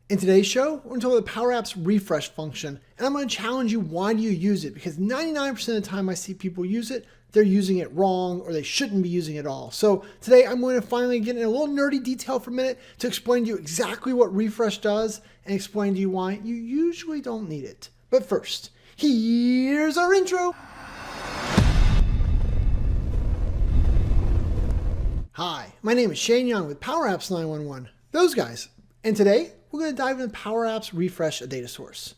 In today's show, we're going to talk about the Powerapps refresh function, and I'm going to challenge you, why do you use it? Because 99% of the time I see people use it, they're using it wrong, or they shouldn't be using it at all. So today I'm going to finally get in a little nerdy detail for a minute to explain to you exactly what refresh does and explain to you why you usually don't need it. But first, here's our intro. Hi, my name is Shane Young with Powerapps 911, those guys. And today, we're going to dive into Powerapps refresh a data source.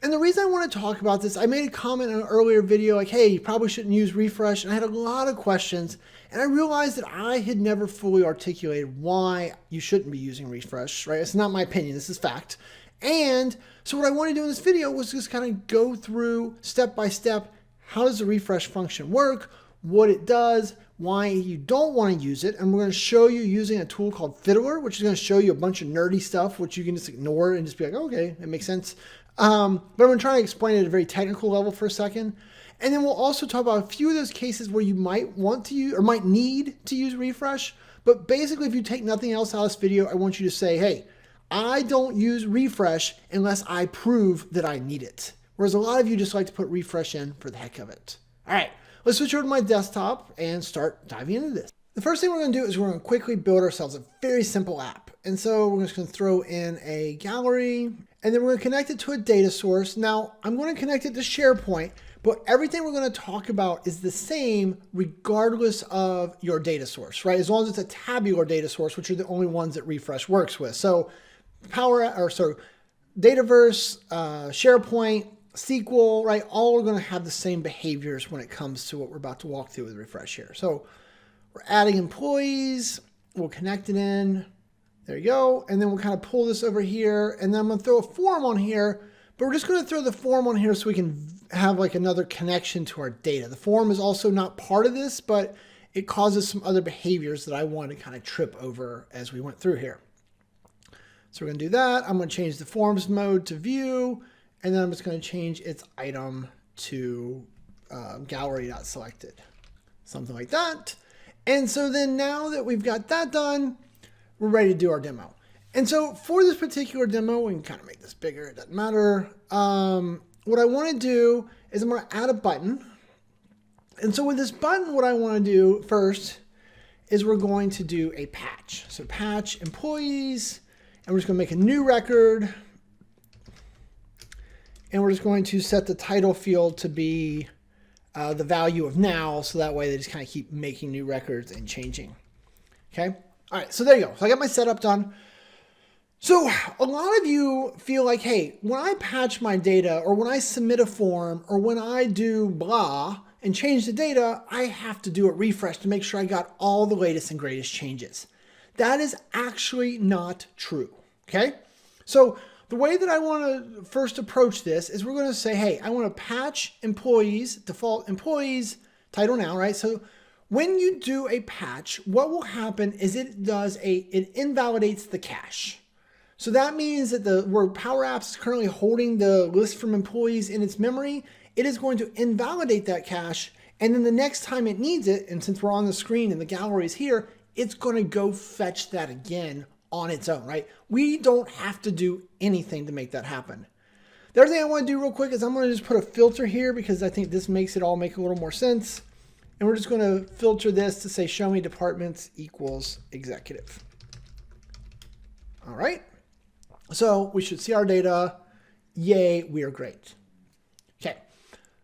And the reason I want to talk about this, I made a comment in an earlier video like, hey, you probably shouldn't use refresh. And I had a lot of questions. And I realized that I had never fully articulated why you shouldn't be using refresh, right? It's not my opinion, this is fact. And so what I want to do in this video was just kind of go through step by step, how does the refresh function work, what it does, why you don't want to use it. And we're going to show you using a tool called Fiddler, which is going to show you a bunch of nerdy stuff, which you can just ignore and just be like, oh, okay, that makes sense. But I'm going to try to explain it at a very technical level for a second. And then we'll also talk about a few of those cases where you might want to use or might need to use refresh. But basically, if you take nothing else out of this video, I want you to say, hey, I don't use refresh unless I prove that I need it. Whereas a lot of you just like to put refresh in for the heck of it. All right. Let's switch over to my desktop and start diving into this. The first thing we're going to do is we're going to quickly build ourselves a very simple app. And so we're just going to throw in a gallery, and then we're going to connect it to a data source. Now, I'm going to connect it to SharePoint, but everything we're going to talk about is the same regardless of your data source, right? As long as it's a tabular data source, which are the only ones that refresh works with. So Dataverse, SharePoint, SQL, right? All are going to have the same behaviors when it comes to what we're about to walk through with refresh here. So we're adding employees, we'll connect it in, there you go. And then we'll kind of pull this over here, and then I'm going to throw a form on here, but we're just going to throw the form on here so we can have like another connection to our data. The form is also not part of this, but it causes some other behaviors that I want to kind of trip over as we went through here. So we're going to do that. I'm going to change the forms mode to view. And then I'm just going to change its item to gallery.selected, something like that. And so then now that we've got that done, we're ready to do our demo. And so for this particular demo, we can kind of make this bigger, it doesn't matter. What I want to do is I'm going to add a button. And so with this button, what I want to do first is we're going to do a patch. So patch employees, and we're just going to make a new record. And we're just going to set the title field to be the value of now. So that way they just kind of keep making new records and changing. Okay. All right. So there you go. So I got my setup done. So a lot of you feel like, hey, when I patch my data or when I submit a form or when I do blah and change the data, I have to do a refresh to make sure I got all the latest and greatest changes. That is actually not true. Okay. So the way that I want to first approach this is we're going to say, hey, I want to patch employees, default employees, title now, right? So when you do a patch, what will happen is it invalidates the cache. So that means that where Powerapps is currently holding the list from employees in its memory, it is going to invalidate that cache. And then the next time it needs it, and since we're on the screen and the gallery is here, it's going to go fetch that again on its own, right? We don't have to do anything to make that happen. The other thing I want to do real quick is I'm going to just put a filter here because I think this makes it all make a little more sense. And we're just going to filter this to say show me departments equals executive. All right. So we should see our data. Yay, we are great. Okay.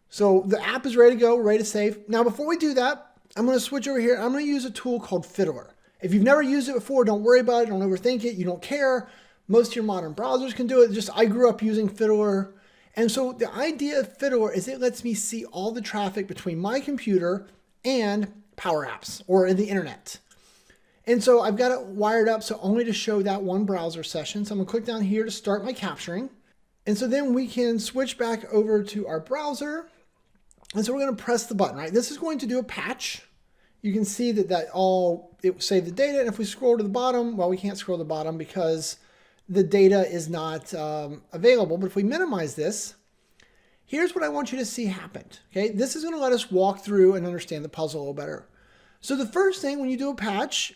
So the app is ready to go, ready to save. Now, before we do that, I'm going to switch over here. I'm going to use a tool called Fiddler. If you've never used it before, don't worry about it. Don't overthink it. You don't care. Most of your modern browsers can do it. Just I grew up using Fiddler. And so the idea of Fiddler is it lets me see all the traffic between my computer and Powerapps or in the internet. And so I've got it wired up so only to show that one browser session. So I'm going to click down here to start my capturing. And so then we can switch back over to our browser. And so we're going to press the button, right? This is going to do a patch. You can see that it will save the data. And if we scroll to the bottom, well, we can't scroll to the bottom because the data is not available. But if we minimize this, here's what I want you to see happened. Okay, this is going to let us walk through and understand the puzzle a little better. So the first thing when you do a patch,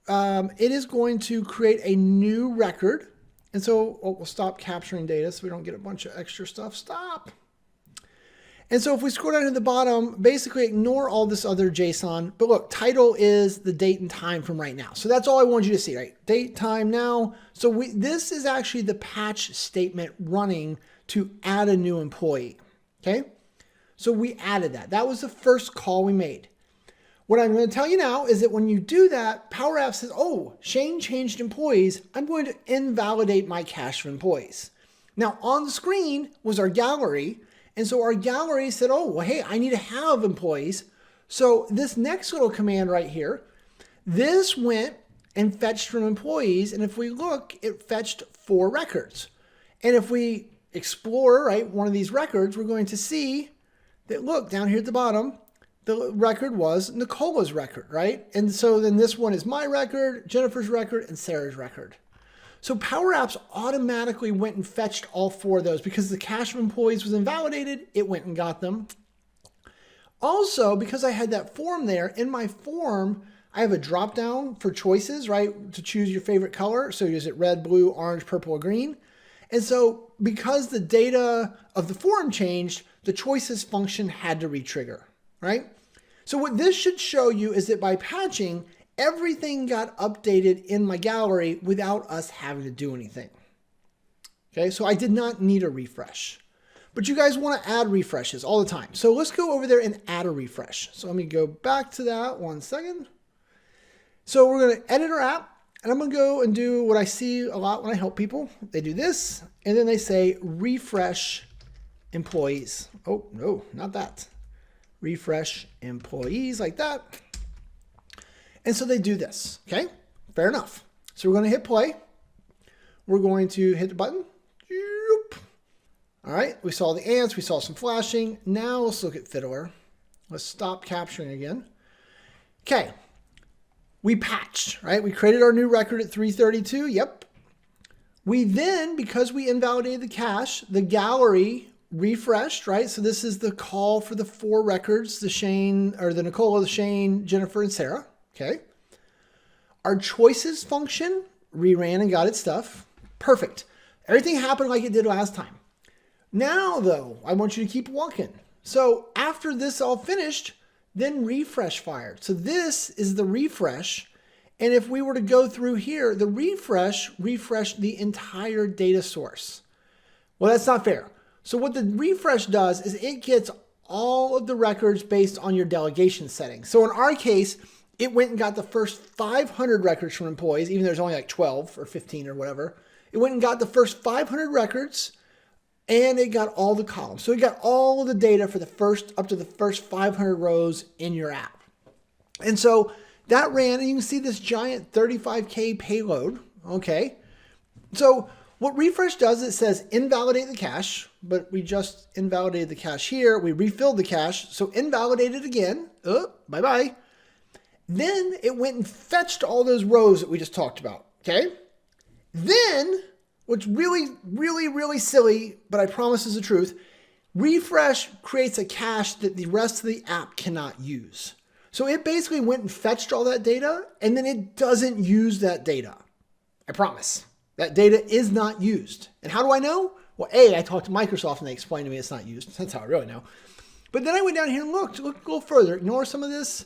it is going to create a new record. And so we'll stop capturing data so we don't get a bunch of extra stuff. Stop. And so if we scroll down to the bottom, basically ignore all this other JSON. But look, title is the date and time from right now. So that's all I want you to see, right? Date, time, now. So this is actually the patch statement running to add a new employee, okay? So we added that. That was the first call we made. What I'm going to tell you now is that when you do that, Powerapps says, oh, Shane changed employees. I'm going to invalidate my cache of employees. Now on the screen was our gallery. And so our gallery said, oh, well, hey, I need to have employees. So this next little command right here, this went and fetched from employees. And if we look, it fetched 4 records. And if we explore, right, one of these records, we're going to see that, look, down here at the bottom, the record was Nicola's record, right? And so then this one is my record, Jennifer's record, and Sarah's record. So Powerapps automatically went and fetched all 4 of those because the cache of employees was invalidated. It went and got them. Also, because I had that form there, in my form, I have a drop down for choices, right? To choose your favorite color. So is it red, blue, orange, purple, or green? And so because the data of the form changed, the choices function had to retrigger, right? So what this should show you is that by patching, everything got updated in my gallery without us having to do anything. Okay, so I did not need a refresh. But you guys want to add refreshes all the time. So let's go over there and add a refresh. So let me go back to that 1 second. So we're going to edit our app, and I'm going to go and do what I see a lot when I help people. They do this, and then they say refresh employees. Oh, no, not that. Refresh employees like that. And so they do this, okay? Fair enough. So we're going to hit play. We're going to hit the button. All right, we saw the ants, we saw some flashing. Now let's look at Fiddler. Let's stop capturing again. Okay, we patched, right? We created our new record at 332, yep. We then, because we invalidated the cache, the gallery refreshed, right? So this is the call for the 4 records, the Shane, or the Nicola, the Shane, Jennifer, and Sarah. Okay. Our choices function reran and got its stuff. Perfect. Everything happened like it did last time. Now, though, I want you to keep walking. So after this all finished, then refresh fired. So this is the refresh. And if we were to go through here, the refresh refreshed the entire data source. Well, that's not fair. So what the refresh does is it gets all of the records based on your delegation settings. So in our case, it went and got the first 500 records from employees, even though there's only like 12 or 15 or whatever. It went and got the first 500 records, and it got all the columns. So it got all of the data for the first, up to the first 500 rows in your app. And so that ran, and you can see this giant 35K payload, okay? So what refresh does, it says invalidate the cache, but we just invalidated the cache here. We refilled the cache, so invalidate it again. Oh, bye-bye. Then it went and fetched all those rows that we just talked about, okay? Then, what's really, really, really silly, but I promise is the truth, refresh creates a cache that the rest of the app cannot use. So it basically went and fetched all that data, and then it doesn't use that data. I promise. That data is not used. And how do I know? Well, A, I talked to Microsoft and they explained to me it's not used. That's how I really know. But then I went down here and looked a little further. Ignore some of this.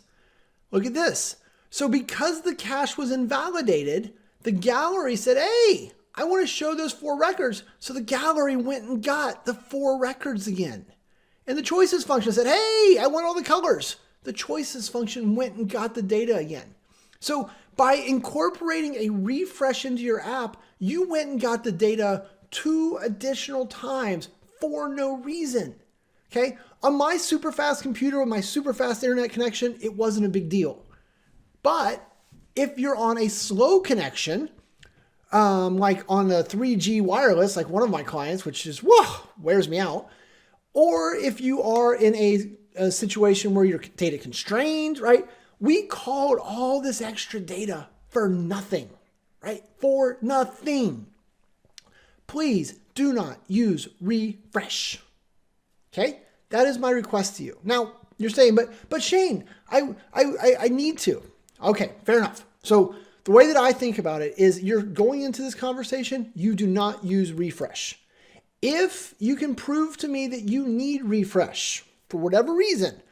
Look at this. So because the cache was invalidated, the gallery said, hey, I want to show those 4 records. So the gallery went and got the 4 records again. And the choices function said, hey, I want all the colors. The choices function went and got the data again. So by incorporating a refresh into your app, you went and got the data 2 additional times for no reason. Okay? On my super fast computer with my super fast internet connection, it wasn't a big deal. But if you're on a slow connection, like on the 3G wireless, like one of my clients, which is, whoa, wears me out. Or if you are in a situation where you're data constrained, right? We called all this extra data for nothing, right? For nothing. Please do not use refresh. Okay? That is my request to you. Now, you're saying, but Shane, I need to. Okay, fair enough. So the way that I think about it is you're going into this conversation, you do not use refresh. If you can prove to me that you need refresh for whatever reason,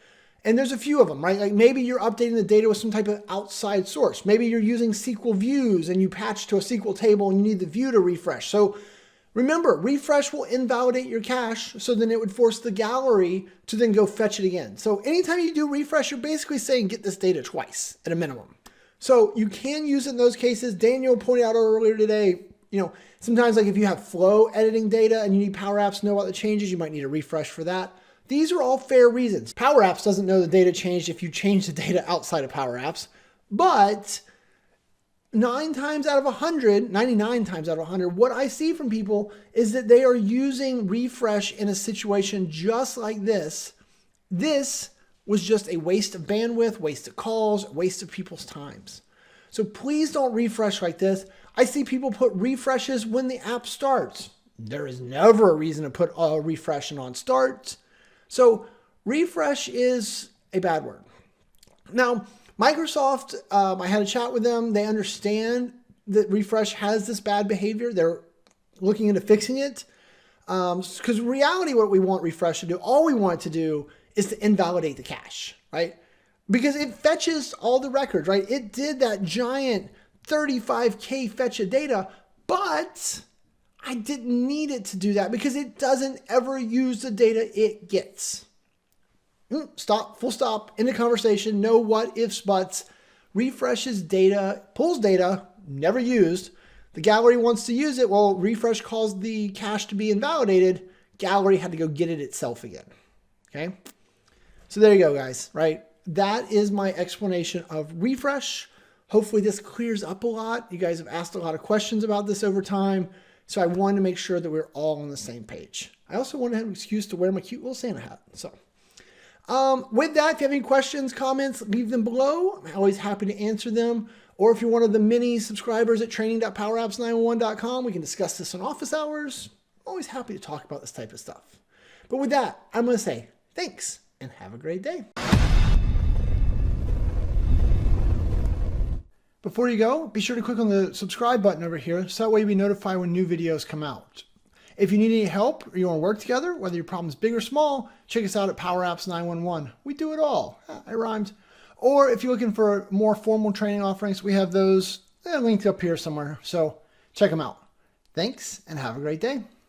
and there's a few of them, right? Like maybe you're updating the data with some type of outside source. Maybe you're using SQL views and you patch to a SQL table and you need the view to refresh. So remember, refresh will invalidate your cache, so then it would force the gallery to then go fetch it again. So anytime you do refresh, you're basically saying get this data twice at a minimum. So you can use it in those cases. Daniel pointed out earlier today, sometimes like if you have flow editing data and you need Powerapps to know about the changes, you might need a refresh for that. These are all fair reasons. Powerapps doesn't know the data changed if you change the data outside of Powerapps, but 99 times out of 100, what I see from people is that they are using refresh in a situation just like this. This was just a waste of bandwidth, waste of calls, waste of people's times. So please don't refresh like this. I see people put refreshes when the app starts. There is never a reason to put a refresh on start. So refresh is a bad word. Now, Microsoft, I had a chat with them. They understand that refresh has this bad behavior. They're looking into fixing it. Because in reality, what we want refresh to do, all we want it to do is to invalidate the cache, right? Because it fetches all the records, right? It did that giant 35K fetch of data, but I didn't need it to do that because it doesn't ever use the data it gets. Stop, full stop, in the conversation, no what ifs, buts. Refreshes data, pulls data, never used. The gallery wants to use it. Well, refresh caused the cache to be invalidated. Gallery had to go get it itself again. Okay. So there you go, guys, right? That is my explanation of refresh. Hopefully this clears up a lot. You guys have asked a lot of questions about this over time. So I wanted to make sure that we're all on the same page. I also want to have an excuse to wear my cute little Santa hat. So with that, if you have any questions, comments, leave them below. I'm always happy to answer them. Or if you're one of the many subscribers at training.powerapps911.com, we can discuss this in office hours. I'm always happy to talk about this type of stuff. But with that, I'm going to say thanks and have a great day. Before you go, be sure to click on the subscribe button over here so that way you'll be notified when new videos come out. If you need any help or you want to work together, whether your problem is big or small, check us out at Powerapps 911. We do it all. I rhymed. Or if you're looking for more formal training offerings, we have those linked up here somewhere. So check them out. Thanks and have a great day.